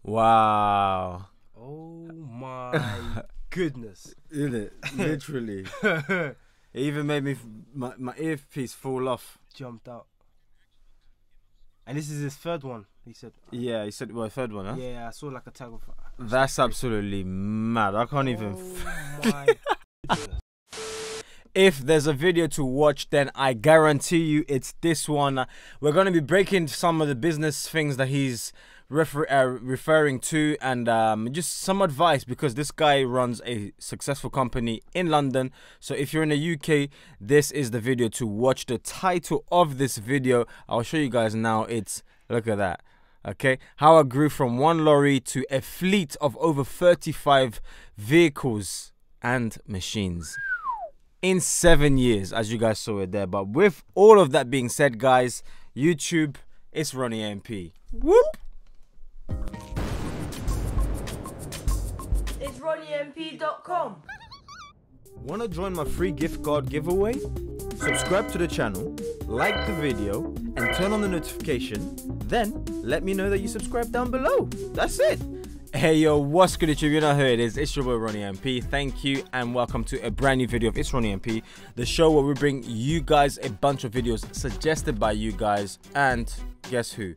Wow. Oh my goodness. Isn't it? Literally. It even made me my earpiece fall off. Jumped out. And this is his third one, he said. Yeah, he said, well, third one, huh? Yeah, I saw like a tag of. That's absolutely mad. I can't even. Oh my goodness. If there's a video to watch, then I guarantee you it's this one. We're going to be breaking some of the business things that he's referring to, and just some advice, because this guy runs a successful company in London. So if you're in the UK, this is the video to watch. The title of this video, I'll show you guys now. It's, look at that. Okay, how I grew from one lorry to a fleet of over 35 vehicles and machines in 7 years, as you guys saw it there. But with all of that being said, guys, YouTube, it's Ronnie MP. Whoop! It's RonnieMP.com. Want to join my free gift card giveaway? Subscribe to the channel, like the video, and turn on the notification. Then let me know that you subscribe down below. That's it. Hey yo, what's good YouTube? You know who it is. It's your boy Ronnie MP. Thank you and welcome to a brand new video of It's Ronnie MP, the show where we bring you guys a bunch of videos suggested by you guys, and guess who?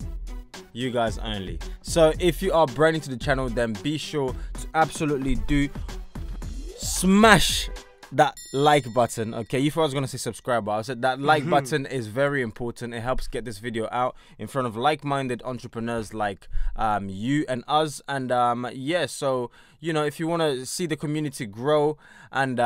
You guys only. So if you are brand new to the channel, then be sure to absolutely do smash that like button. Okay, you thought I was gonna say subscribe, but I said that like button is very important. It helps get this video out in front of like-minded entrepreneurs like you and us. And yeah, so you know, if you want to see the community grow and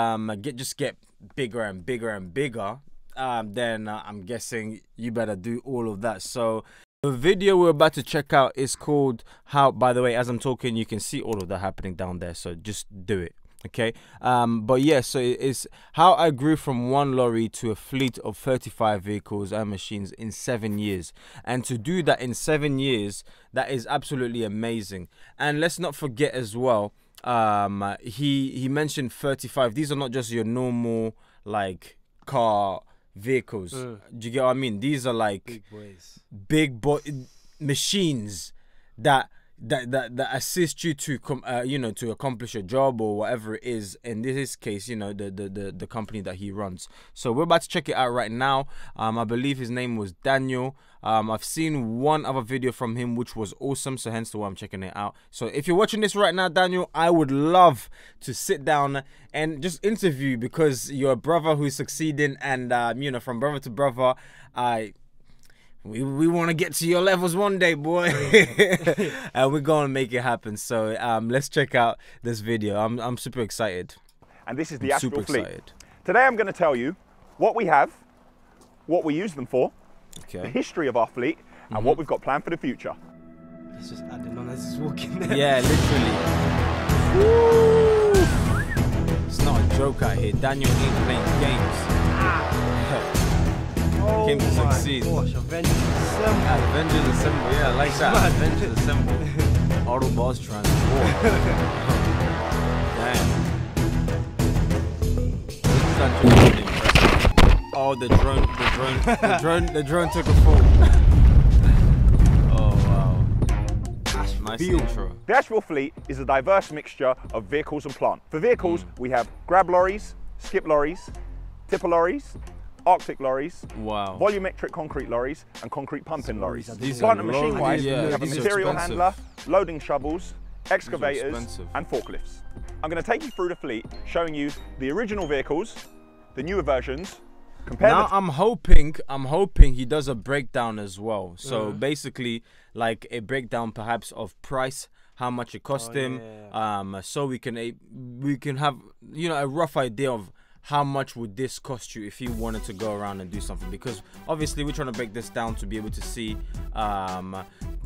just get bigger and bigger and bigger, then I'm guessing you better do all of that. So the video we're about to check out is called how, by the way, as I'm talking, you can see all of that happening down there, so just do it. Okay, but yeah, so it's how I grew from one lorry to a fleet of 35 vehicles and machines in 7 years. And to do that in 7 years, that is absolutely amazing. And let's not forget as well, he mentioned 35. These are not just your normal like car vehicles. Do you get what I mean? These are like big boy machines that assist you to you know, to accomplish a job or whatever it is. In this case, you know, the company that he runs. So we're about to check it out right now. I believe his name was Daniel. I've seen one other video from him which was awesome, so hence the why I'm checking it out. So if you're watching this right now, Daniel, I would love to sit down and just interview you, because you're a brother who's succeeding, and you know, from brother to brother, we want to get to your levels one day, boy. And we're gonna make it happen. So let's check out this video. I'm super excited. And this is the actual fleet. Today I'm going to tell you what we have, what we use them for, the history of our fleet, and what we've got planned for the future. He's just adding on as he's walking there. Yeah, literally. Woo! It's not a joke out here. Daniel ain't playing games. Oh Came to succeed. Gosh, Avengers Assemble. Avengers Assemble, yeah, I like that. Avengers Assemble. Autobots transform. Damn. This is actually really impressive. Oh, the drone took a fall. Oh wow. Nice intro. The Asheville fleet is a diverse mixture of vehicles and plant. For vehicles, we have grab lorries, skip lorries, tipper lorries, Arctic lorries, volumetric concrete lorries, and concrete pumping lorries. Plant and machine wise, we have a material handler, loading shovels, excavators, and forklifts. I'm going to take you through the fleet, showing you the original vehicles, the newer versions. Now I'm hoping he does a breakdown as well. So basically, like a breakdown perhaps of price, how much it cost him, so we can have, you know, a rough idea of how much would this cost you if you wanted to go around and do something, because obviously we're trying to break this down to be able to see,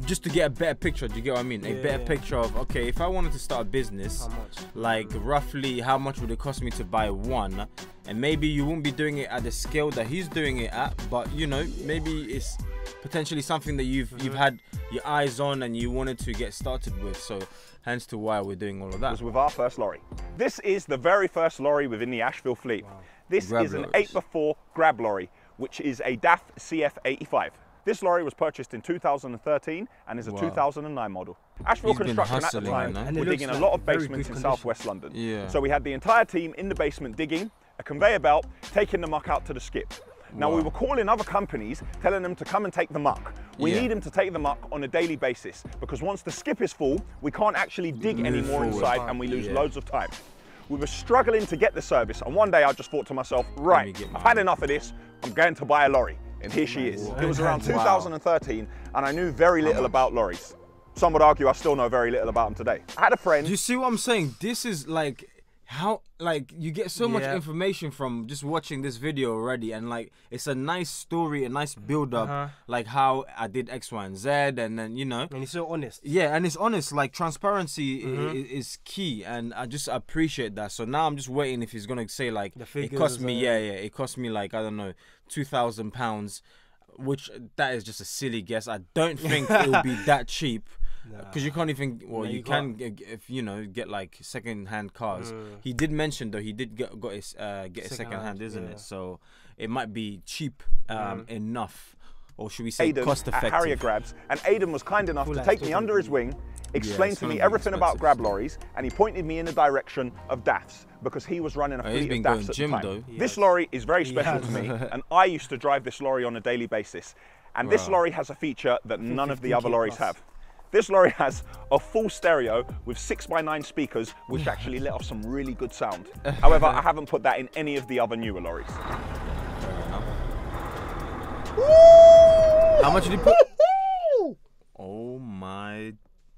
just to get a better picture. Do you get what I mean? A better picture of, okay, if I wanted to start a business, like roughly how much would it cost me to buy one? And maybe you won't be doing it at the scale that he's doing it at, but you know, maybe it's potentially something that you've had your eyes on and you wanted to get started with. So hence to why we're doing all of that. Was with our first lorry. This is the very first lorry within the Asheville fleet. This is an 8x4 grab lorry, which is a DAF CF85. This lorry was purchased in 2013 and is a 2009 model. Asheville Construction at the time were digging a lot of basements in southwest London. Yeah. So we had the entire team in the basement digging, a conveyor belt, taking the muck out to the skip. Now we were calling other companies, telling them to come and take the muck. We need them to take the muck on a daily basis because once the skip is full, we can't actually dig any more inside and we lose loads of time. We were struggling to get the service, and one day I just thought to myself, right, I've had enough of this, I'm going to buy a lorry. And here she is. It was around 2013 and I knew very little about lorries. Some would argue I still know very little about them today. I had a friend. Do you see what I'm saying? This is like how, like, you get so much information from just watching this video already, and like it's a nice story, a nice build up, like how I did X, Y, and Z, and then you know. And he's so honest. Yeah, and it's honest. Like transparency is key, and I just appreciate that. So now I'm just waiting if he's gonna say like it cost me, it cost me like I don't know, £2,000, which that is just a silly guess. I don't think it will be that cheap. Because you can't even, well, you can if you know get like second-hand cars. He did mention though he did get a second-hand, isn't it? So it might be cheap enough, or should we say cost-effective? Harrier Grabs, and Aidan was kind enough to take me under his wing, explain to me everything about grab lorries, and he pointed me in the direction of DAFs because he was running a fleet of DAFs at the time. This lorry is very special to me, and I used to drive this lorry on a daily basis. And this lorry has a feature that none of the other lorries have. This lorry has a full stereo with 6x9 speakers, which actually let off some really good sound. However, I haven't put that in any of the other newer lorries. How much did he put? Oh my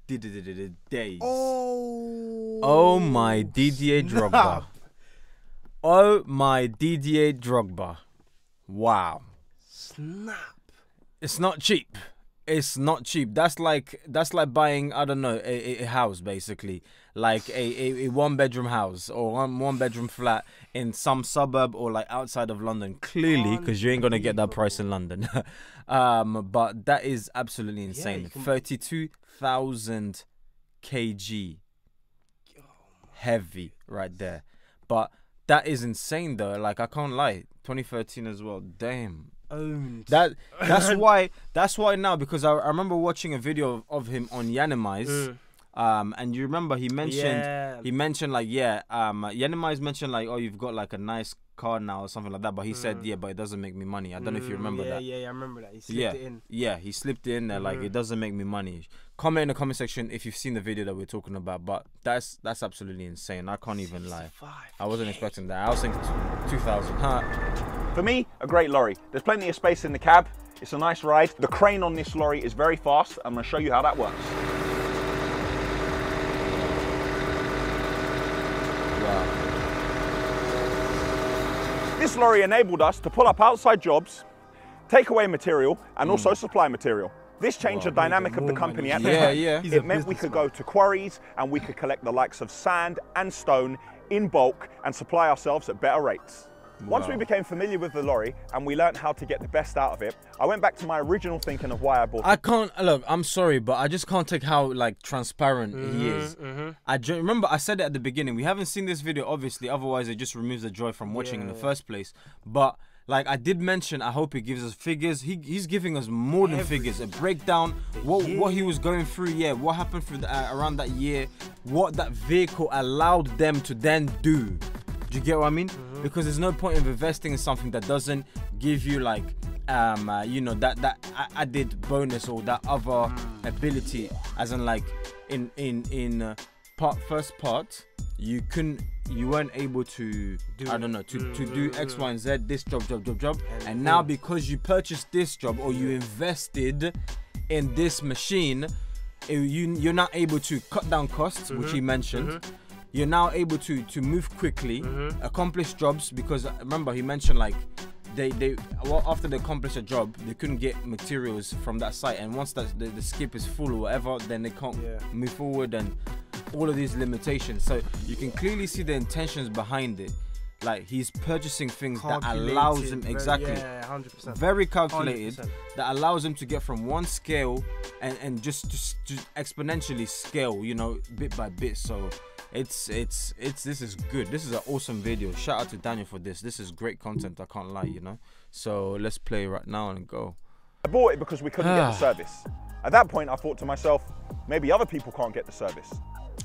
days. Oh my Didier Drogba. Oh my Didier Drogba. Wow. Snap. It's not cheap. It's not cheap. That's like buying, I don't know, a house basically, like a one-bedroom house or one-bedroom flat in some suburb or like outside of London. Clearly, because you ain't gonna get that price in London. But that is absolutely insane. 32,000 kg, heavy right there. But that is insane though. Like I can't lie. 2013 as well. Damn. That's why now, because I remember watching a video of him on Yanimize, and you remember he mentioned like Yanimize mentioned like, oh, you've got like a nice car now or something like that, but he said but it doesn't make me money. I don't know if you remember that. Yeah, I remember that. He slipped it in. Yeah, he slipped it in there like it doesn't make me money. Comment in the comment section if you've seen the video that we're talking about, but that's absolutely insane. I can't even lie. I wasn't expecting that. I was thinking 2,000. For me, a great lorry. There's plenty of space in the cab. It's a nice ride. The crane on this lorry is very fast. I'm going to show you how that works. Wow. This lorry enabled us to pull up outside jobs, take away material, and also supply material. This changed the dynamic of the company at the time. It meant we could go to quarries and we could collect the likes of sand and stone in bulk and supply ourselves at better rates. Once we became familiar with the lorry and we learned how to get the best out of it, I went back to my original thinking of why I bought it. I can't, look, I'm sorry, but I just can't take how like transparent he is. I remember I said it at the beginning, we haven't seen this video obviously, otherwise it just removes the joy from watching in the first place. But like I did mention, I hope he gives us figures. He's giving us more than figures, a breakdown, what he was going through, what happened through around that year, what that vehicle allowed them to then do. Do you get what I mean? Because there's no point of investing in something that doesn't give you like you know, that added bonus or that other ability, as in like in first part you weren't able to do X, Y, and Z, this job, and now because you purchased this job or you invested in this machine, you're not able to cut down costs, which he mentioned. You're now able to move quickly, accomplish jobs, because remember he mentioned like after they accomplish a job, they couldn't get materials from that site, and once that the skip is full or whatever, then they can't move forward, and all of these limitations. So you can clearly see the intentions behind it. Like he's purchasing things that allows him very calculated, 100%. That allows him to get from one scale and just exponentially scale, you know, bit by bit. So this is good. This is an awesome video. Shout out to Daniel for this. This is great content, I can't lie, you know. So let's play right now and go. bought it because we couldn't get the service. At that point, I thought to myself, maybe other people can't get the service.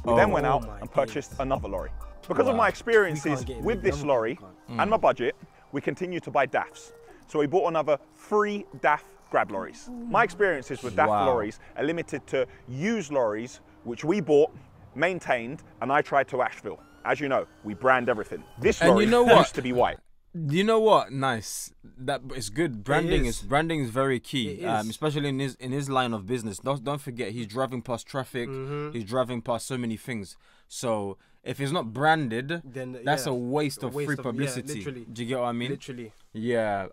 We then went out and purchased another lorry. Because of my experiences with this lorry and my budget, we continued to buy DAFs. So we bought another 3 DAF grab lorries. My experiences with DAF lorries are limited to used lorries, which we bought, maintained, and I tried to Asheville. As you know, we brand everything. This lorry used to be white. You know what? Nice. That is good. Branding is very key, especially in his line of business. Don't forget, he's driving past traffic. He's driving past so many things. So if it's not branded, then that's a waste of free publicity. Literally. Do you get what I mean? Literally. Yeah.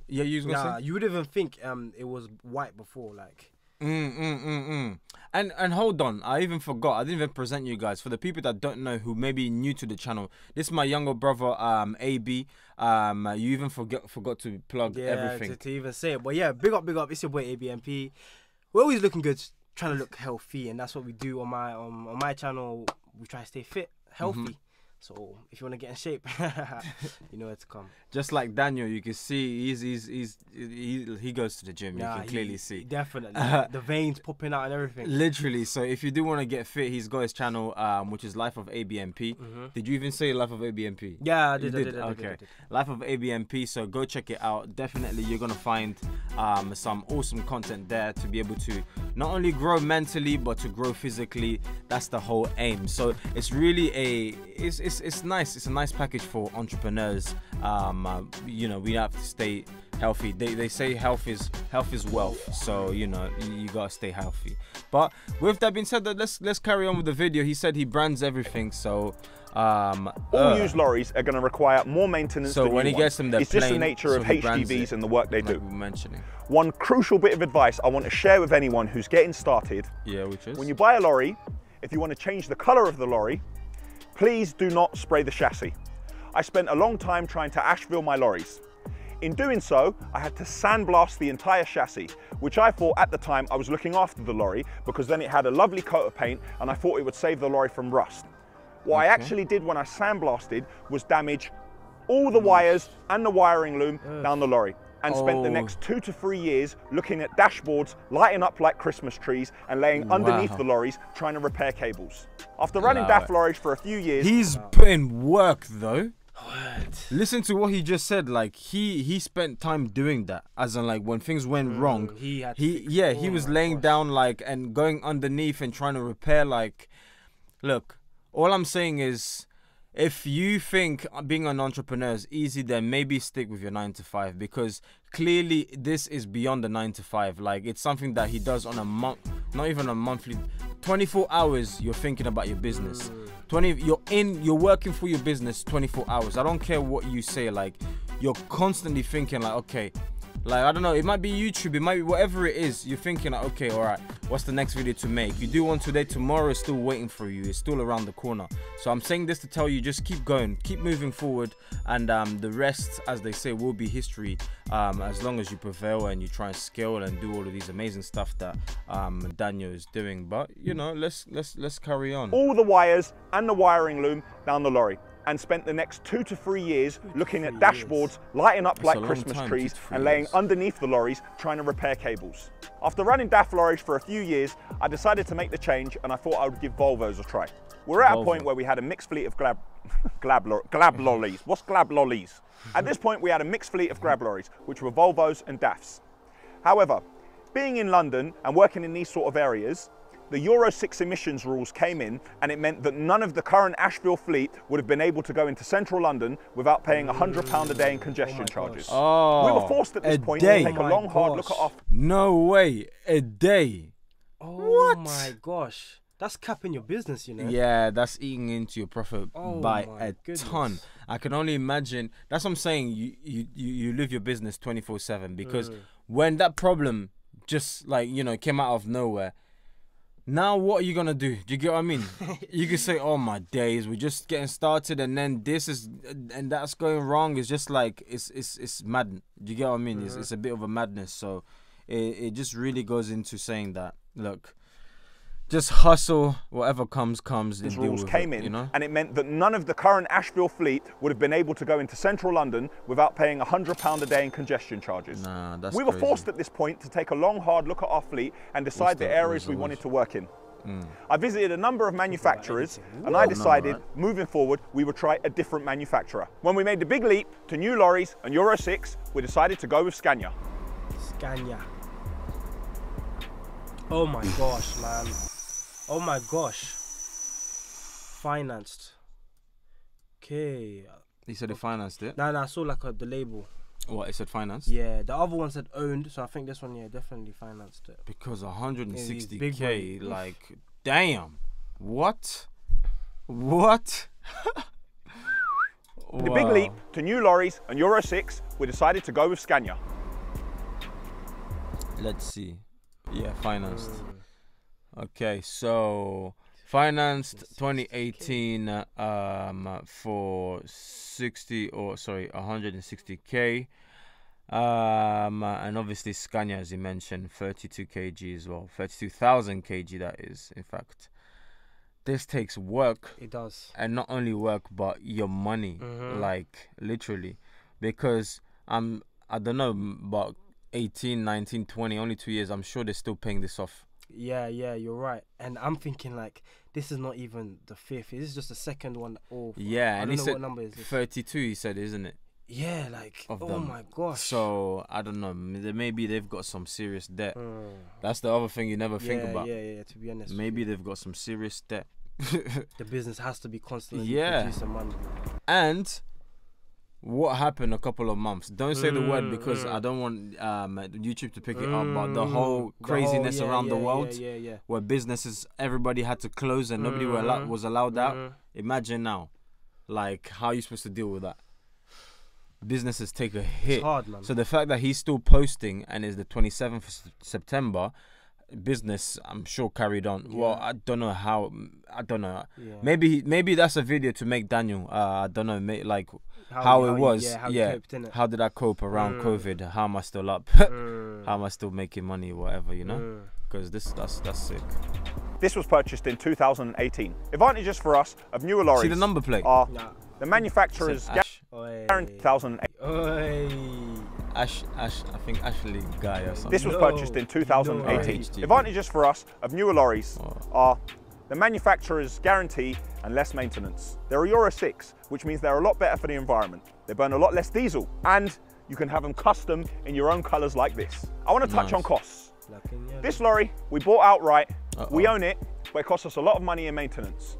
Yeah. You was gonna say? You would even think it was white before, like. And hold on, I even forgot. I didn't even present you guys. For the people that don't know, who may be new to the channel, this is my younger brother, AB. You even forgot to plug everything. To even say it. But yeah, big up. It's your boy ABMP. We're always looking good, trying to look healthy, and that's what we do on my channel. We try to stay fit, healthy. So if you want to get in shape, you know where to come. Just like Daniel, you can see he goes to the gym. You can clearly see. Definitely, the veins popping out and everything. Literally. So if you do want to get fit, he's got his channel, which is Life of ABMP. Did you even say Life of ABMP? Yeah, I did. Okay, Life of ABMP. So go check it out. Definitely, you're gonna find some awesome content there to be able to not only grow mentally but to grow physically. That's the whole aim. So it's really it's nice. It's a nice package for entrepreneurs. You know, we have to stay healthy. They say health is wealth. So you know, you gotta stay healthy. But with that being said, let's carry on with the video. He said he brands everything. So all used lorries are going to require more maintenance. So than when he gets them, they're it's just the nature of HGVs and the work they do. Mentioning one crucial bit of advice I want to share with anyone who's getting started. Yeah, which is when you buy a lorry, if you want to change the color of the lorry, please do not spray the chassis. I spent a long time trying to Asheville my lorries. In doing so, I had to sandblast the entire chassis, which I thought at the time I was looking after the lorry because then it had a lovely coat of paint and I thought it would save the lorry from rust. What I actually did when I sandblasted was damage all the wires and the wiring loom down the lorry, and spent the next 2 to 3 years looking at dashboards lighting up like Christmas trees and laying underneath the lorries trying to repair cables. After running DAF lorries for a few years... He's putting work though. What? Listen to what he just said. Like he spent time doing that, as in like when things went wrong, he was laying down like and going underneath and trying to repair. Like, look, all I'm saying is, if you think being an entrepreneur is easy, then maybe stick with your 9 to 5, because clearly this is beyond the 9 to 5. Like, it's something that he does on a month, not even a monthly, 24 hours. You're thinking about your business. You're working for your business 24 hours. I don't care what you say. Like, you're constantly thinking like, okay, like, I don't know, it might be YouTube, it might be whatever it is. You're thinking like, okay, all right, what's the next video to make? You do one today, tomorrow is still waiting for you. It's still around the corner. So I'm saying this to tell you, just keep going, keep moving forward, and the rest, as they say, will be history, as long as you prevail and you try and scale and do all of these amazing stuff that Daniel is doing. But you know, let's carry on. All the wires and the wiring loom down the lorry, and spent the next 2 to 3 years looking at dashboards lighting up like Christmas trees and laying underneath the lorries trying to repair cables. After running DAF lorries for a few years, I decided to make the change, and I thought I would give Volvos a try. We're at a point where we had a mixed fleet of glab lollies. What's glab lollies? At this point, we had a mixed fleet of grab lorries, which were Volvos and DAFs. However, being in London and working in these sort of areas, the Euro 6 emissions rules came in, and it meant that none of the current Asheville fleet would have been able to go into central London without paying £100 a day in congestion charges. Oh, we were forced at this point to take a long, hard look at our... No way, a day. Oh what? My gosh. That's capping your business, you know? Yeah, that's eating into your profit by a ton. I can only imagine. That's what I'm saying. You live your business 24/7, because when that problem just, like, you know, came out of nowhere, now what are you gonna do? Do you get what I mean? You can say, oh my days, we're just getting started, and then this is and that's going wrong. It's just like it's mad. Do you get what I mean? It's a bit of a madness. So it just really goes into saying that, look, just hustle, whatever comes. These And deal rules with came it, in, you know? and it meant that none of the current Asheville fleet would have been able to go into central London without paying £100 a day in congestion charges. Nah, that's We were crazy. forced at this point to take a long, hard look at our fleet and decide the areas we wanted to work in. I visited a number of manufacturers, and I decided, moving forward, we would try a different manufacturer. When we made the big leap to new lorries and Euro 6, we decided to go with Scania. Scania. Oh my gosh, man. Oh my gosh. Financed. Okay. He said he financed it. Nah, I saw like the label. What, it said financed? Yeah, the other one said owned, so I think this one, yeah, definitely financed it. Because big 160k, money. like, damn. What? What? The big leap to new lorries and Euro 6, we decided to go with Scania. Let's see. Yeah, financed. Okay, so financed 2018 for 160k. And obviously Scania, as you mentioned, 32 kg as well, 32,000 kg that is, in fact. This takes work. It does. And not only work, but your money, like literally, because I don't know, but 18, 19, 20, only 2 years, I'm sure they're still paying this off. Yeah, you're right. And I'm thinking like, this is not even the fifth. This is just the second one. Or Yeah, I and don't he know said what number is this. 32, he said, isn't it? Yeah, like, Of oh them. my gosh. So, I don't know, maybe they've got some serious debt. That's the other thing you never think about. Yeah, to be honest. Maybe they've got some serious debt. the business has to be constantly Yeah. producing money. And what happened a couple of months? Don't say the word because I don't want YouTube to pick it up, but the whole craziness around the world where businesses, everybody had to close and nobody was allowed out. Imagine now, like, how are you supposed to deal with that? Businesses take a hit. It's hard, man. So the fact that he's still posting and it's the 27th of September, business, I'm sure, carried on. Well, I don't know how. I don't know. Maybe that's a video to make Daniel. I don't know. Like how it was. How you coped, innit? How did I cope around COVID? How am I still up? How am I still making money? Whatever, you know. Because that's sick. This was purchased in 2018. Advantages for us of newer lorries. See the number plate. Are the manufacturer's guaranteed 2008. Ash, I think Ashley Guy or something. This was purchased in 2018. Advantages for us of newer lorries are the manufacturer's guarantee and less maintenance. They're a Euro 6, which means they're a lot better for the environment. They burn a lot less diesel, and you can have them custom in your own colours like this. I want to touch on costs. This lorry we bought outright. We own it, but it costs us a lot of money in maintenance.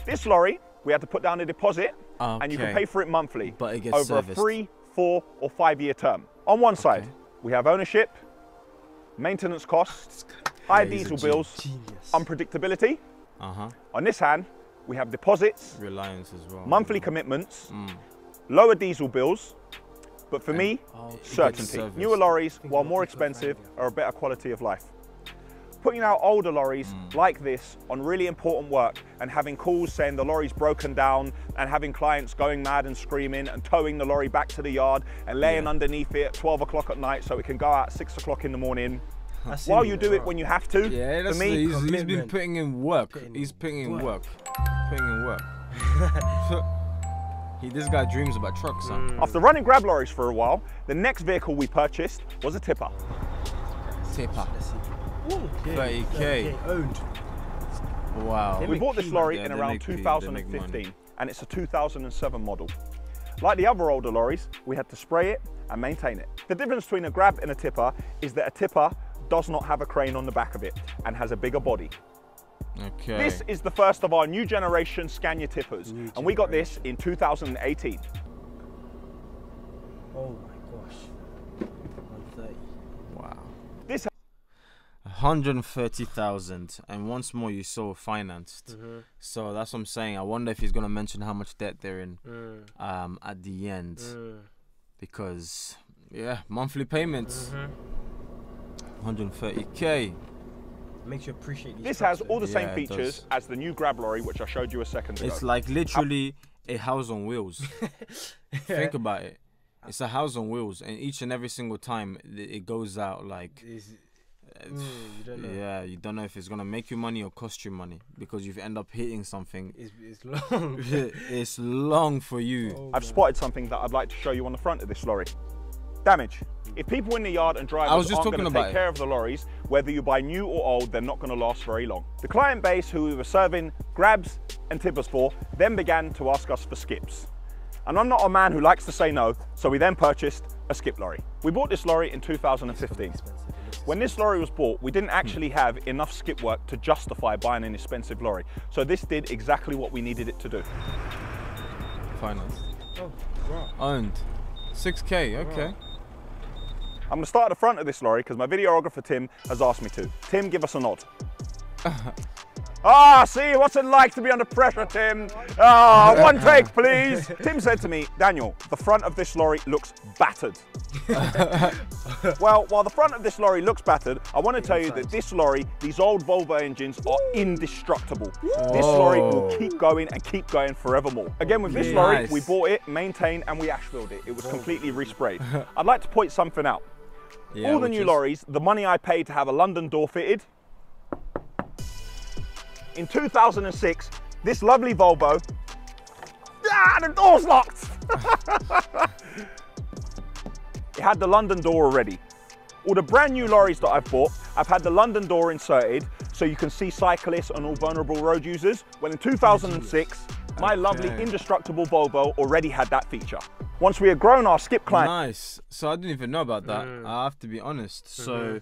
This lorry, we had to put down a deposit, and you can pay for it monthly, but it gets over serviced. a 3, 4 or 5 year term. On one side, we have ownership, maintenance costs, high diesel bills, unpredictability. On this hand, we have deposits, reliance as well, monthly commitments, lower diesel bills, but for me, certainty. Newer lorries, while more expensive, are a better quality of life. Putting out older lorries like this on really important work and having calls saying the lorry's broken down and having clients going mad and screaming and towing the lorry back to the yard and laying underneath it at 12 o'clock at night so it can go out at 6 o'clock in the morning. While you do it when you have to, for me, he's been putting in work. He's putting in work. Putting in work. This guy dreams about trucks, son. After running grab lorries for a while, the next vehicle we purchased was a tipper. Tipper. 30k. Owned. Wow. We bought this lorry in around 2015, and it's a 2007 model. Like the other older lorries, we had to spray it and maintain it. The difference between a grab and a tipper is that a tipper does not have a crane on the back of it and has a bigger body. Okay. This is the first of our new generation Scania tippers, and we got this in 2018. Oh my gosh. 130. Wow. This 130,000, and once more you saw financed. So that's what I'm saying. I wonder if he's gonna mention how much debt they're in at the end, because monthly payments. 130k. Makes you appreciate these. This has all the same features as the new grab lorry, which I showed you a second ago. It's like literally a house on wheels. Think about it. It's a house on wheels, and each and every single time it goes out, like You don't know. Yeah, you don't know if it's gonna make you money or cost you money, because you end up hitting something. It's long. It's long for you. Oh, I've spotted something that I'd like to show you on the front of this lorry. Damage. If people in the yard and drivers aren't going to take care of the lorries, whether you buy new or old, they're not going to last very long. The client base who we were serving grabs and tippers for then began to ask us for skips. And I'm not a man who likes to say no, so we then purchased a skip lorry. We bought this lorry in 2015. When this lorry was bought, we didn't actually have enough skip work to justify buying an expensive lorry. So this did exactly what we needed it to do. Finance. Oh, wow. Owned. 6K, okay. Wow. I'm going to start at the front of this lorry because my videographer Tim has asked me to. Tim, give us a nod. See, what's it like to be under pressure, Tim? One take, please. Tim said to me, Daniel, the front of this lorry looks battered. Well, while the front of this lorry looks battered, I want to tell you that this lorry, these old Volvo engines are indestructible. This lorry will keep going and keep going forevermore. Again, with this lorry, we bought it, maintained, and we ashfilled it. It was completely resprayed. I'd like to point something out. Yeah, All the new lorries, the money I paid to have a London door fitted. In 2006, this lovely Volvo, the door's locked. It had the London door already. All the brand new lorries that I've bought, I've had the London door inserted so you can see cyclists and all vulnerable road users. Well, in 2006, my lovely indestructible Volvo already had that feature. Once we had grown our skip client. Nice. So I didn't even know about that. I have to be honest. So,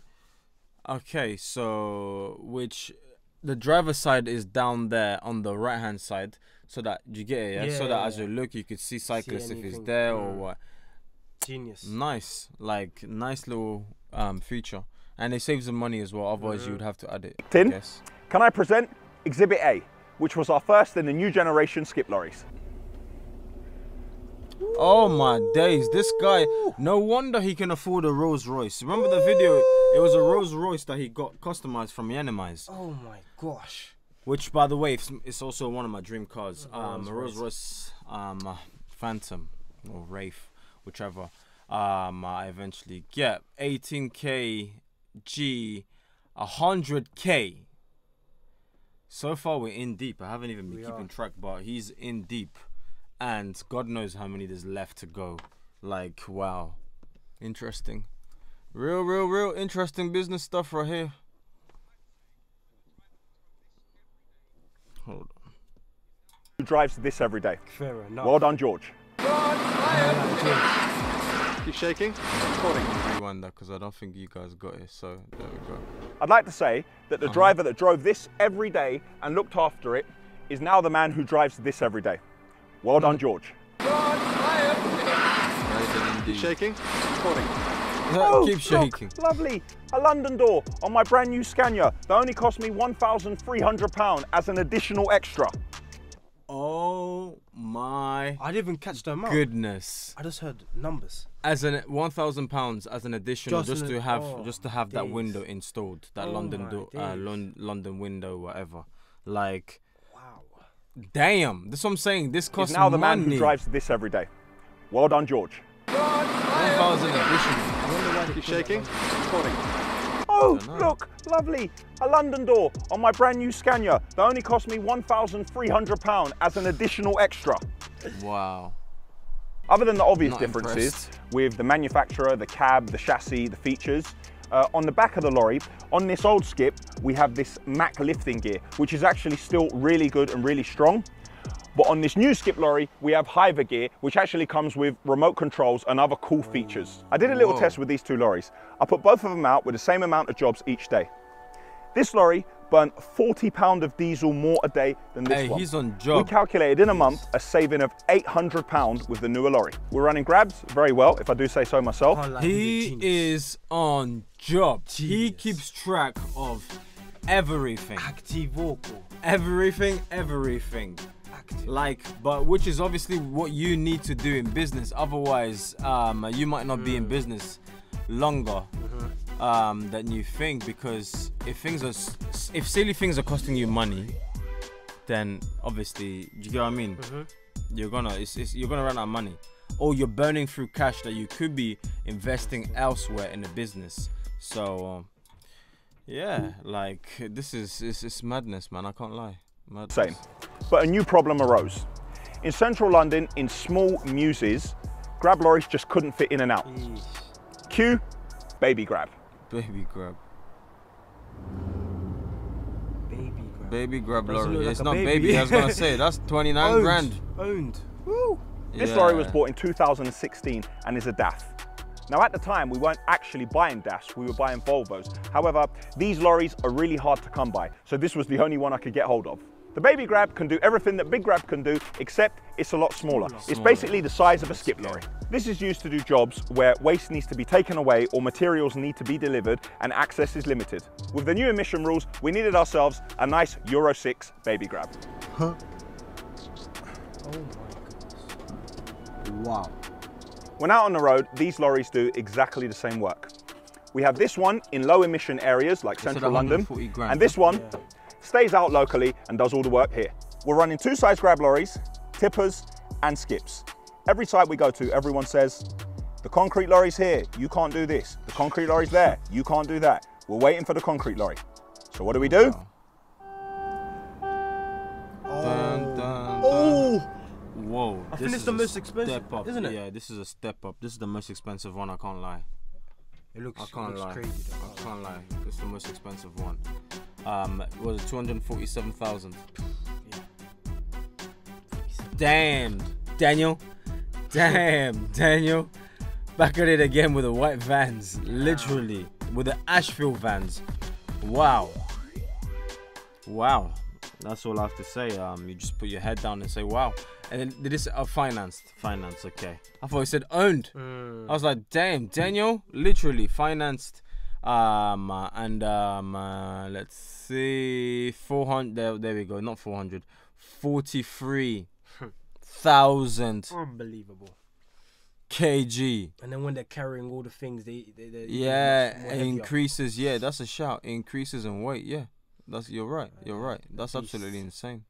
okay, so the driver's side is down there on the right hand side, so that you get it, yeah? So that as you look, you could see cyclists if it's there or what. Genius. Nice, like nice little feature, and it saves them money as well. Otherwise, you would have to add it. Can I present Exhibit A, which was our first in the new generation skip lorries? Oh my days, this guy, no wonder he can afford a Rolls Royce. Remember the video? It was a Rolls Royce that he got customized from Yanimais. Oh my gosh. Which, by the way, it's also one of my dream cars. A Rolls Royce Phantom or Wraith, whichever. I eventually get 18K G, 100K. So far we're in deep. I haven't even been keeping track, but he's in deep. And God knows how many there's left to go. Like, wow. Interesting. Real interesting business stuff right here. Hold on. Who drives this every day? Fair enough. Well done, George. Keep shaking. Recording. Rewind that because I don't think you guys got it. So there we go. I'd like to say that the driver that drove this every day and looked after it is now the man who drives this every day. Well done, George. Keep shaking. Recording. Keep shaking. Look, lovely. A London door on my brand new Scania that only cost me £1,300 as an additional extra. Oh my! I didn't even catch the amount. Goodness. I just heard numbers. As an £1,000 as an additional, just to have that days. window installed, that London door, London window, whatever. Like, wow. Damn. That's what I'm saying. This costs now the money. man who drives this every day. Well done, George. 1,000 additional. Keep shaking. Recording. Oh, look, lovely. A London door on my brand new Scania that only cost me £1,300 as an additional extra. Wow. Other than the obvious Not differences impressed. with the manufacturer, the cab, the chassis, the features, on the back of the lorry, on this old skip, we have this Mac lifting gear, which is actually still really good and really strong. But on this new skip lorry, we have Hiver gear, which actually comes with remote controls and other cool features. I did a little test with these two lorries. I put both of them out with the same amount of jobs each day. This lorry burnt £40 of diesel more a day than this one. He's on job. We calculated in a month a saving of £800 with the newer lorry. We're running grabs very well, if I do say so myself. He is on job. He keeps track of everything. Activoco. Everything. Like, but which is obviously what you need to do in business. Otherwise, you might not be in business longer than you think, because if silly things are costing you money, then obviously, do you get what I mean? You're gonna run out of money, or you're burning through cash that you could be investing elsewhere in the business. So Yeah, like this is it's madness, man. I can't lie. Madness. Same. But a new problem arose. In central London, in small muses, grab lorries just couldn't fit in and out. Cue baby grab. Baby grab. Baby grab. Baby grab Doesn't lorry. look like It's a not baby. baby. I was gonna say that's 29 grand. Owned. Woo. This lorry was bought in 2016 and is a DAF. Now at the time, we weren't actually buying DAFs, we were buying Volvos. However, these lorries are really hard to come by, so this was the only one I could get hold of. The baby grab can do everything that big grab can do, except it's a lot smaller. It's basically the size of a skip lorry. This is used to do jobs where waste needs to be taken away or materials need to be delivered and access is limited. With the new emission rules, we needed ourselves a nice Euro 6 baby grab. Huh? Oh my goodness. Wow. When out on the road, these lorries do exactly the same work. We have this one in low emission areas like central London, and this one stays out locally and does all the work here. We're running two size grab lorries, tippers and skips. Every site we go to, everyone says, the concrete lorry's here, you can't do this. The concrete lorry's there, you can't do that. We're waiting for the concrete lorry. So what do we do? Dun, dun, Oh! dun. Whoa. I think it's the most expensive, isn't it? Yeah, this is a step up. This is the most expensive one, I can't lie. It looks, I can't lie. crazy. I can't lie. It's the most expensive one. Was it 247,000? Yeah. Damn, Daniel. Damn, Daniel. Back at it again with the white vans. Literally. With the Ashfield vans. Wow. Wow. That's all I have to say. You just put your head down and say, wow. And then this financed. Finance, okay. I thought it said owned. I was like, damn, Daniel. Literally financed. Let's see, 400. There we go. Not 400. 43,000. Unbelievable. kg. And then when they're carrying all the things, they yeah, it increases. Yeah, that's a shout. It increases in weight. Yeah, you're right. You're right. That's absolutely insane.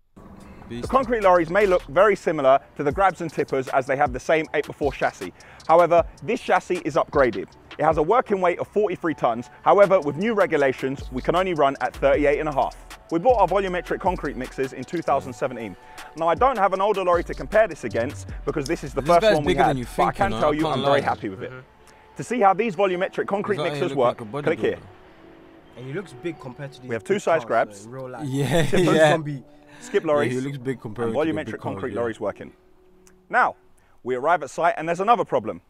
Beast. The concrete lorries may look very similar to the grabs and tippers as they have the same 8x4 chassis. However, this chassis is upgraded. It has a working weight of 43 tons. However, with new regulations, we can only run at 38.5. We bought our volumetric concrete mixers in 2017. Now, I don't have an older lorry to compare this against because this is the first one we had, but I can tell you I'm very happy with it. To see how these volumetric concrete mixers work, click here. And he looks big compared to these. We have two size grabs. In real life. Yeah, tippers, yeah. Skip lorries, he looks big compared and to volumetric concrete lorries working. Now, we arrive at site and there's another problem.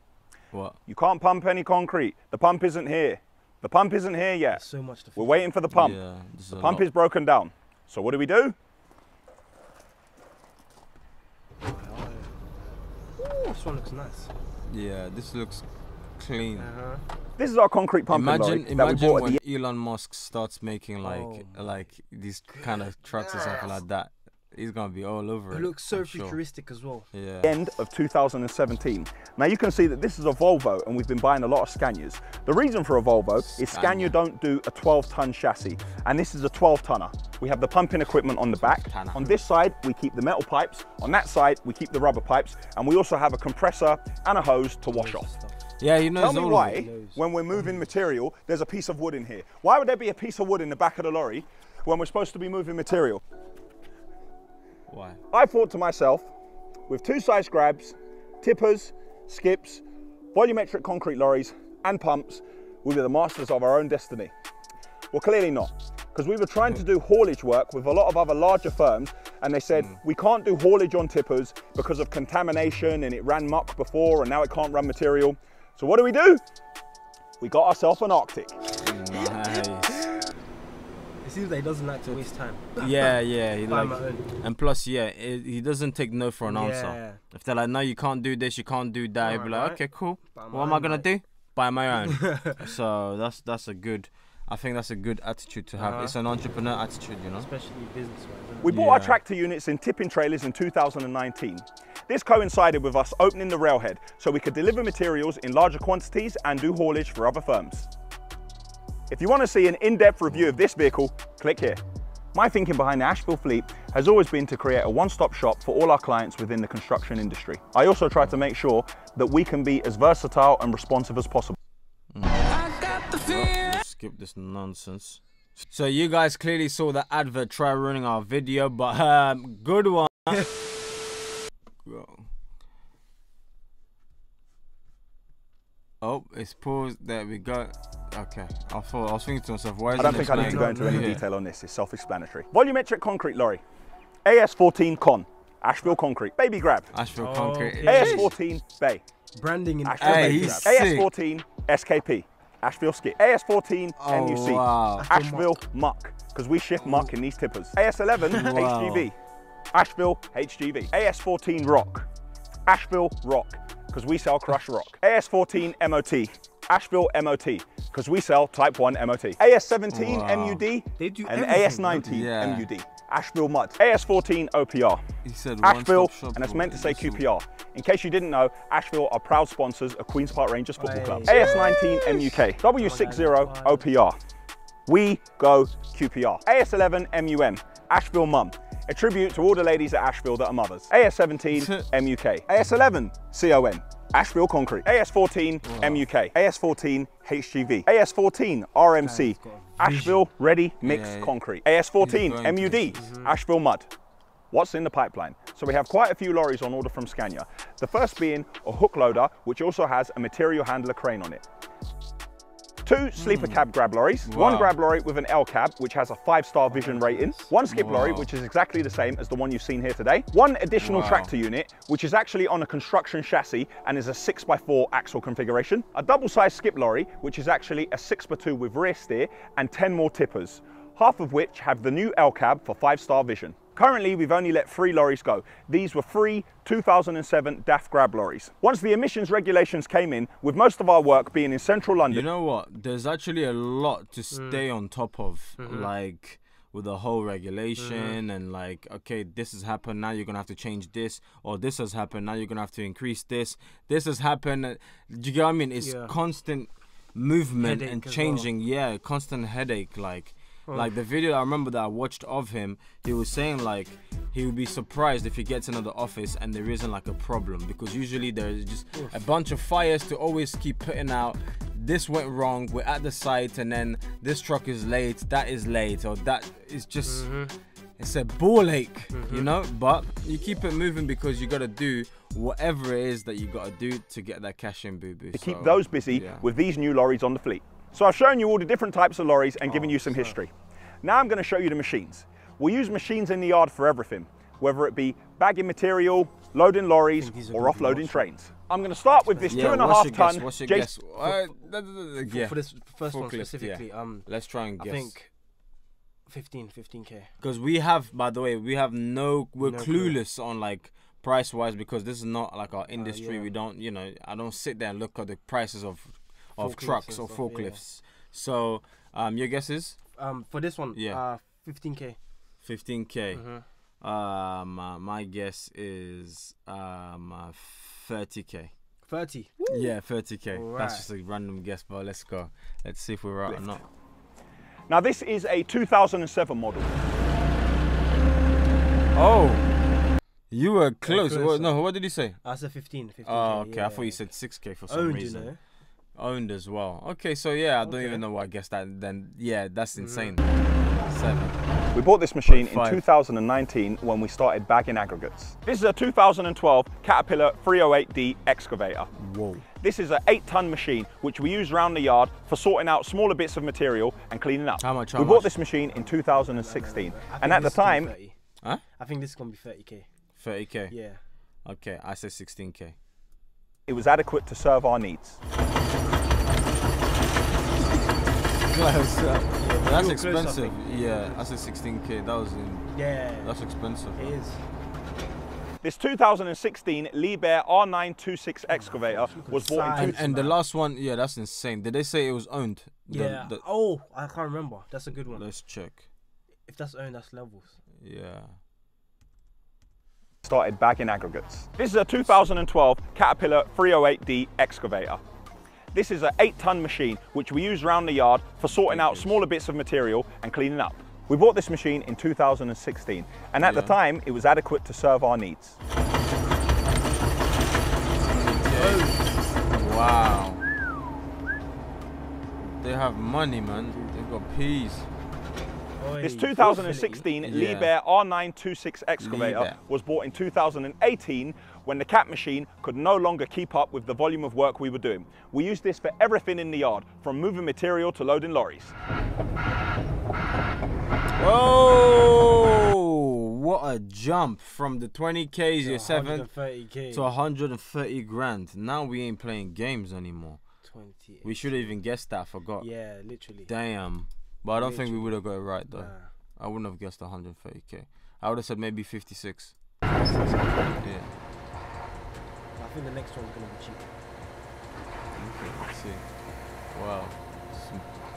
What? You can't pump any concrete. The pump isn't here. The pump isn't here yet. So much to We're waiting for the pump. Yeah, the pump is broken down. So what do we do? Ooh, this one looks nice. Yeah, this looks clean. This is our concrete pumping lorry that we bought when Elon Musk starts making like these kind of trucks or something like that. He's gonna be all over it. It looks so futuristic as well. Yeah. End of 2017. Now you can see that this is a Volvo and we've been buying a lot of Scanias. The reason for a Volvo is Scania don't do a 12-ton chassis and this is a 12-tonner. We have the pumping equipment on the back. On this side we keep the metal pipes, on that side we keep the rubber pipes, and we also have a compressor and a hose to wash off. Yeah, you know. Tell me why, when we're moving material, there's a piece of wood in here. Why would there be a piece of wood in the back of the lorry when we're supposed to be moving material? Why? I thought to myself, with two size grabs, tippers, skips, volumetric concrete lorries, and pumps, we'll be the masters of our own destiny. Well, clearly not, because we were trying to do haulage work with a lot of other larger firms, and they said, we can't do haulage on tippers because of contamination, and it ran muck before, and now it can't run material. So what do? We got ourselves an Arctic. Nice. It seems like he doesn't like to waste time. Yeah, and plus, he doesn't take no for an answer. If they're like, no, you can't do this, you can't do that, he'll be like, okay, cool. What am I gonna do? Buy my own. So that's a good. I think that's a good attitude to have. It's an entrepreneur attitude, you know. Especially business-wise. We bought our tractor units in tipping trailers in 2019. This coincided with us opening the railhead so we could deliver materials in larger quantities and do haulage for other firms. If you want to see an in-depth review of this vehicle, click here. My thinking behind the Ashfield fleet has always been to create a one-stop shop for all our clients within the construction industry. I also try to make sure that we can be as versatile and responsive as possible. Let's skip this nonsense. So you guys clearly saw the advert try ruining our video, but good one. Oh, it's paused. There we go. Okay, I was thinking to myself, why is I don't think I need to go into any detail on this. It's self-explanatory. Volumetric concrete lorry. AS14 Con. Asheville Concrete. Baby grab. Asheville Concrete. AS14 Bay. Branding in AS14 SKP. Asheville Skip. AS14 NUC. Wow. Asheville Muck. Because we shift muck in these tippers. AS11 HGV. Asheville HGV. AS14 Rock. Asheville Rock. Because we sell crushed rock. AS14 MOT. Asheville MOT. Because we sell Type 1 MOT. AS17 MUD. They do and everything, AS19 MUD. Asheville Mud. AS14 OPR. He said Asheville, and it's meant to say QPR. In case you didn't know, Asheville are proud sponsors of Queen's Park Rangers Football Club. AS19 MUK. W60 OPR. We go QPR. AS11 MUM. Asheville Mum. A tribute to all the ladies at Asheville that are mothers. AS17 MUK. AS11 CON. Asheville Concrete. AS14 MUK. AS14 HGV. AS14 RMC. Asheville Ready Mixed Concrete. AS14 MUD. Asheville Mud. What's in the pipeline? So we have quite a few lorries on order from Scania. The first being a hook loader, which also has a material handler crane on it. 2 sleeper cab grab lorries, 1 grab lorry with an L cab, which has a 5-star vision rating, 1 skip lorry, which is exactly the same as the one you've seen here today, 1 additional tractor unit, which is actually on a construction chassis and is a 6x4 axle configuration, a double-sized skip lorry, which is actually a 6x2 with rear steer, and 10 more tippers, half of which have the new L cab for 5-star vision. Currently, we've only let 3 lorries go. These were 3 2007 DAF grab lorries. Once the emissions regulations came in, with most of our work being in central London. You know what? There's actually a lot to stay on top of, like with the whole regulation and like, okay, this has happened, now you're gonna have to change this, or this has happened, now you're gonna have to increase this. This has happened. Do you get what I mean? It's constant movement and changing. Yeah, constant headache. Like the video I remember that I watched of him, he was saying like he would be surprised if he gets into the office and there isn't like a problem, because usually there's just a bunch of fires to always keep putting out. This went wrong, we're at the site, and then this truck is late, that is late, or that is just it's a ball ache, you know. But you keep it moving because you got to do whatever it is that you got to do to get that cash in, boo-boo. To keep those busy with these new lorries on the fleet. So I've shown you all the different types of lorries and given you some history. Now I'm going to show you the machines. We use machines in the yard for everything, whether it be bagging material, loading lorries, or offloading trains. I'm going to start with this 2.5 ton. What's your guess? For this first one specifically, let's try and guess. I think 15k. Because we have, by the way, we're clueless on like price-wise, because this is not like our industry. We don't, you know, I don't sit there and look at the prices of trucks or forklifts. So your guess is? For this one, 15k. 15k. My guess is 30k. 30. Yeah, 30k. Right. That's just a random guess, but let's go. Let's see if we're right or not. Now this is a 2007 model. Oh, you were close. No, what did he say? I said 15. Oh, okay. I thought you said 6k for some reason. You know? Owned as well. Okay, so yeah, I don't even know why I guessed that then. Yeah, that's insane. 7. We bought this machine in 2019 when we started bagging aggregates. This is a 2012 Caterpillar 308D excavator. Whoa. This is an 8-ton machine which we use around the yard for sorting out smaller bits of material and cleaning up. How much? We bought this machine in 2016, and at the time, I think this is gonna be 30k. 30k. Yeah. Okay, I said 16k. It was adequate to serve our needs. That's expensive. Yeah, I said 16k. That was that's expensive. It is. This 2016 Liebherr R926 excavator was bought in and the last one, yeah, that's insane. Did they say it was owned? Yeah. Oh, I can't remember. That's a good one. Let's check. If that's owned, that's levels. Yeah. Started bagging aggregates. This is a 2012 Caterpillar 308D excavator. This is an 8-ton machine which we use around the yard for sorting out smaller bits of material and cleaning up. We bought this machine in 2016, and at the time it was adequate to serve our needs. Wow. They have money, man. They've got peas. This 2016 Liebherr R926 excavator Liebherr. was bought in 2018 when the Cat machine could no longer keep up with the volume of work we were doing. We used this for everything in the yard, from moving material to loading lorries. Oh, what a jump from the 20Ks, year 7 130K. to 130 grand. Now we ain't playing games anymore. 28. We should have even guessed that, I forgot. Yeah, literally. Damn. But I don't think we would have got it right though. Nah. I wouldn't have guessed 130K. I would have said maybe 56. Yeah. I think the next one's gonna be cheap. Okay, let's see. Wow.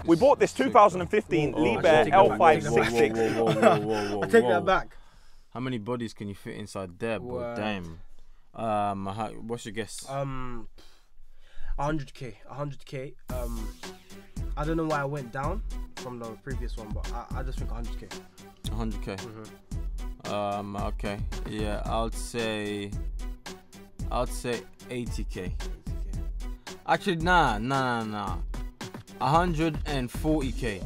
We bought this 2015 Liebherr L566. I take that back. How many bodies can you fit inside there, boy? Word. Damn. What's your guess? 100K. 100K. I don't know why I went down from the previous one, but I just think 100K. 100K. Okay. Yeah, I'd say 80K. Actually, nah. 140K.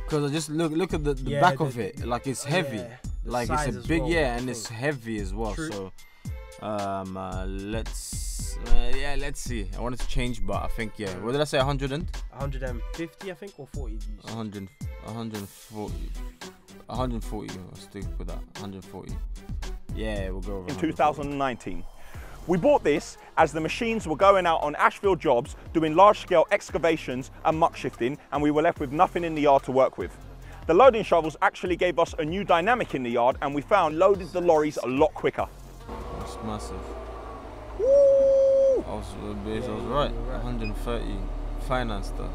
Cause I just look at the back of it. Like it's heavy. Yeah, like it's a big well, and it's heavy as well. True. So let's see. I wanted to change, but I think what did I say? 100 and 150, I think, or 40. 140. 140. I'll stick with that. 140. Yeah, we'll go over. In 2019. We bought this as the machines were going out on Ashfield jobs doing large-scale excavations and muck shifting, and we were left with nothing in the yard to work with. The loading shovels actually gave us a new dynamic in the yard, and we found loaded the lorries a lot quicker. That's massive. Woo! I was right. 130 finance though.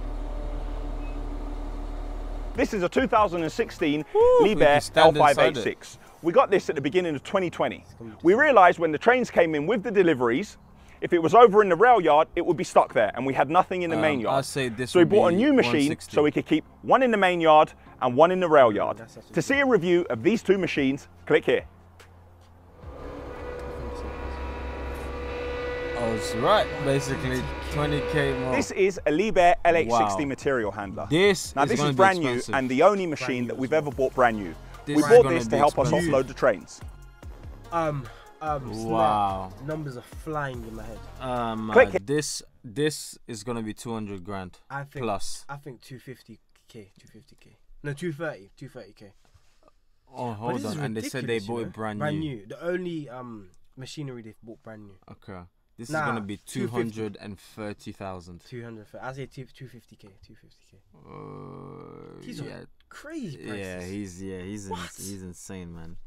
This is a 2016 We Liebherr can stand inside L586. We got this at the beginning of 2020. We realised when the trains came in with the deliveries, if it was over in the rail yard, it would be stuck there, and we had nothing in the main yard. I'd say this so we would bought a be new machine 160. so we could keep one in the main yard and one in the rail yard. To see a review of these two machines, click here. I was right, basically 20K more. This is a Liebherr LH60 Wow. material handler. This Now is this gonna is be brand new expensive. and the only machine that we've ever bought brand new. This We is bought gonna this be to help us expensive. offload the trains. Wow. Numbers are flying in my head. Click it. This is gonna be 200 grand I think plus. I think 250K. No, 230K. Oh, hold this on. is And they said they ridiculous, bought you know? it brand Brand new. new. The only machinery they've bought brand new. Okay. This Nah, is gonna be 250. 230,000. 200. I say 250K. 250K. These are Yeah. crazy prices. He's insane, man.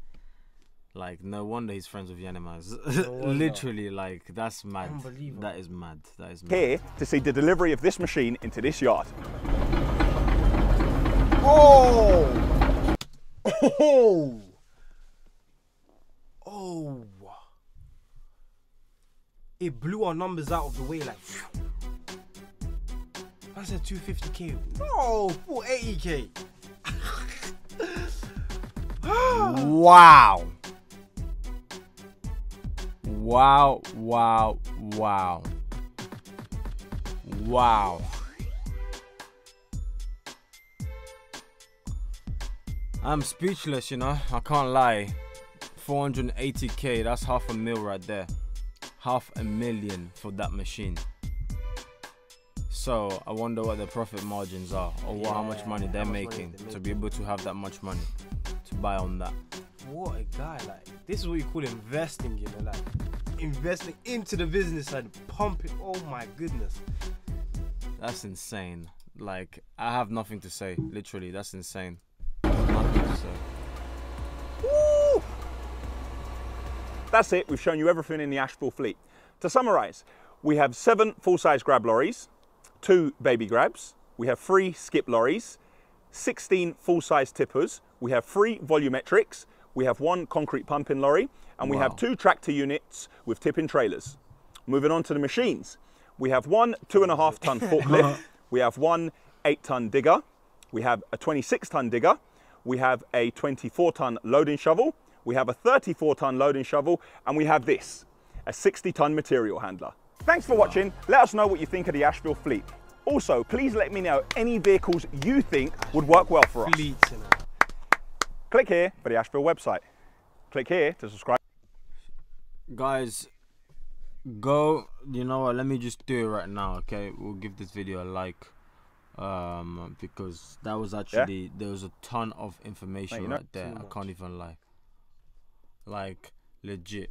Like, no wonder he's friends with Yanimaz. No wonder. Literally, like, that's mad. Unbelievable. That is mad. That is mad. Here to see the delivery of this machine into this yard. Oh! It blew our numbers out of the way, like. I said 250K. No, 480K. Wow. Wow. I'm speechless, you know. I can't lie. 480K, that's half a mil right there. $500,000 for that machine. So I wonder what the profit margins are, or how much money they're making to be able to have that much money to buy on that. What a guy, like. This is what you call investing, you know, like. Investing into the business and pumping. Oh my goodness. That's insane. Like, I have nothing to say. Literally, that's insane. Nothing to say. Woo! That's it, we've shown you everything in the Asheville fleet. To summarise, we have 7 full-size grab lorries, 2 baby grabs, we have 3 skip lorries, 16 full-size tippers, we have 3 volumetrics, we have 1 concrete pumping lorry, and we have 2 tractor units with tipping trailers. Moving on to the machines, we have 1 2.5 ton forklift, we have 1 8-ton digger, we have a 26-ton digger, we have a 24-ton loading shovel, we have a 34-ton loading shovel, and we have this, a 60-ton material handler. Thanks for watching. Let us know what you think of the Asheville fleet. Also, please let me know any vehicles you think would work well for us. Fleets, you know. Click here for the Asheville website. Click here to subscribe. Guys, go, you know what, let me just do it right now, okay? We'll give this video a like, because that was actually, there was a ton of information right there. I can't even lie. Like, legit.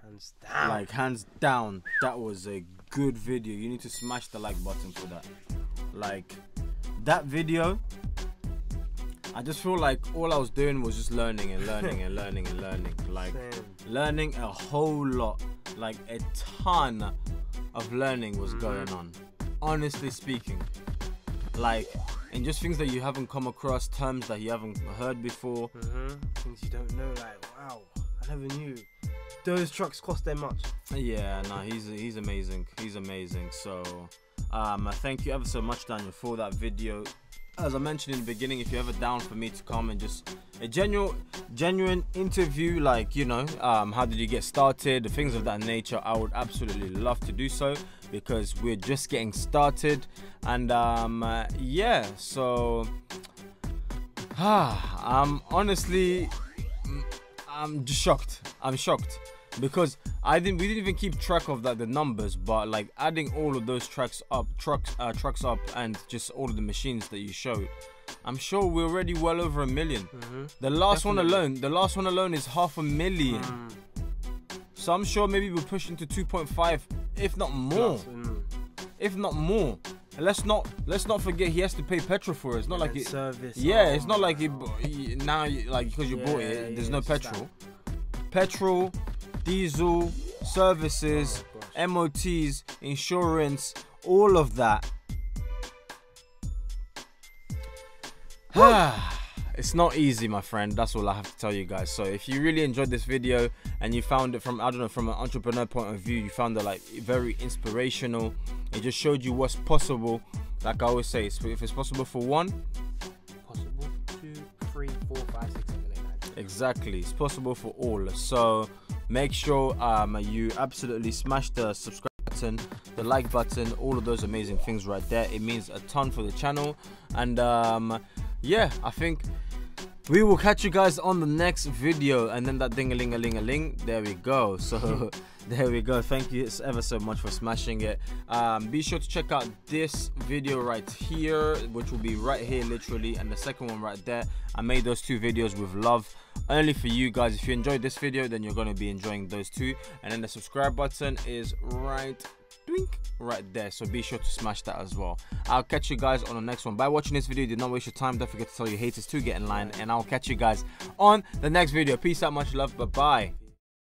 Hands down. Like, hands down, that was a good video. You need to smash the like button for that. Like, that video, I just feel like all I was doing was just learning and learning and learning and learning. Like, learning a whole lot. Like, a ton of learning was going on. Honestly speaking. Like, and just things that you haven't come across, terms that you haven't heard before. Things you don't know, like, wow, I never knew those trucks cost that much. Yeah, no, he's amazing. He's amazing. So, thank you ever so much, Daniel, for that video. As I mentioned in the beginning, if you're ever down for me to come and just a genuine interview, like, you know, how did you get started, the things of that nature, I would absolutely love to do so, because we're just getting started. And yeah, so honestly, I'm just shocked. I'm shocked because we didn't even keep track of the numbers, but like adding all of those trucks up and just all of the machines that you showed, I'm sure we're already well over 1 million. The last one alone is 500,000. So I'm sure maybe we're pushing to 2.5, if not more. If not more. And let's not forget he has to pay petrol for it. It's not like it service. Yeah, it's not like now like because you bought it, there's no petrol. Petrol, diesel, services, MOTs, insurance, all of that. It's not easy, my friend. That's all I have to tell you guys. So if you really enjoyed this video and you found it from, I don't know, from an entrepreneur point of view, you found it like very inspirational. It just showed you what's possible. Like I always say, if it's possible for one, possible 2, 3, 4, 5, 6, 7, 8, 9. Exactly, it's possible for all. So make sure you absolutely smash the subscribe button, the like button, all of those amazing things right there. It means a ton for the channel. And yeah, I think we will catch you guys on the next video. And then that ding-a-ling-a-ling-a-ling, there we go. So there we go. Thank you ever so much for smashing it. Be sure to check out this video right here, which will be right here literally, and the second one right there. I made those 2 videos with love only for you guys. If you enjoyed this video, then you're going to be enjoying those 2. And then the subscribe button is right there, so be sure to smash that as well. I'll catch you guys on the next one. By watching this video, do not waste your time. Don't forget to tell your haters to get in line, and I'll catch you guys on the next video. Peace out, much love, bye bye.